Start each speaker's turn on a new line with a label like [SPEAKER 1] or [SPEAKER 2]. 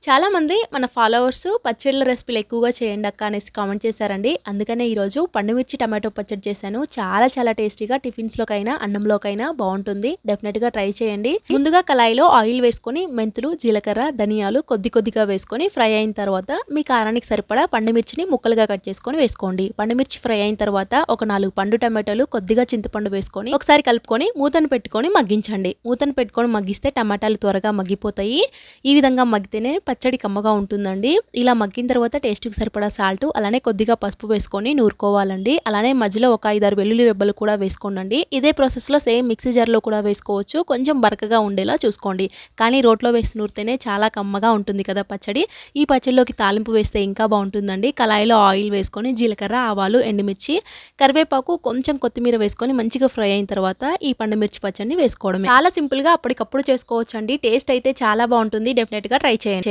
[SPEAKER 1] చాలామంది మన ఫాలోవర్స్ పచ్చళ్ళ రెసిపీలు ఎక్కువగా చేయండి అక్క అనేసి కామెంట్ చేశారండి. అందుకనే ఈరోజు పండుమిర్చి టమాటో పచ్చడి చేశాను. చాలా చాలా టేస్టీగా టిఫిన్స్లోకైనా అన్నంలోకైనా బాగుంటుంది. డెఫినెట్గా ట్రై చేయండి. ముందుగా కళాయిలో ఆయిల్ వేసుకొని మెంతులు, జీలకర్ర, ధనియాలు కొద్దిగా వేసుకొని ఫ్రై అయిన తర్వాత మీ కారానికి సరిపడా పండుమిర్చిని ముక్కలుగా కట్ చేసుకొని వేసుకోండి. పండుమిర్చి ఫ్రై అయిన తర్వాత ఒక 4 పండు టమాటాలు, కొద్దిగా చింతపండు వేసుకొని ఒకసారి కలుపుకొని మూతను పెట్టుకొని మగ్గించండి. మూతను పెట్టుకొని మగ్గిస్తే టమాటాలు త్వరగా మగ్గిపోతాయి. ఈ విధంగా మగ్గితేనే పచ్చడి కమ్మగా ఉంటుందండి. ఇలా మగ్గిన తర్వాత టేస్ట్కి సరిపడా సాల్ట్, అలానే కొద్దిగా పసుపు వేసుకొని నూరుకోవాలండి. అలానే మధ్యలో ఒక 5-6 వెల్లుల్లి రెబ్బలు కూడా వేసుకోండి. ఇదే ప్రాసెస్లో సేమ్ మిక్సీ జార్లో కూడా వేసుకోవచ్చు. కొంచెం బరకగా ఉండేలా చూసుకోండి. కానీ రోట్లో వేసి నూరితేనే చాలా కమ్మగా ఉంటుంది కదా పచ్చడి. ఈ పచ్చడిలోకి తాలింపు వేస్తే ఇంకా బాగుంటుందండి. కళాయిలో ఆయిల్ వేసుకొని జీలకర్ర, ఆవాలు, ఎండుమిర్చి, కరివేపాకు, కొంచెం కొత్తిమీర వేసుకొని మంచిగా ఫ్రై అయిన తర్వాత ఈ పండుమిర్చి పచ్చడిని వేసుకోవడమే. చాలా సింపుల్గా అప్పటికప్పుడు చేసుకోవచ్చు అండి. టేస్ట్ అయితే చాలా బాగుంటుంది. డెఫినెట్గా ట్రై చేయండి.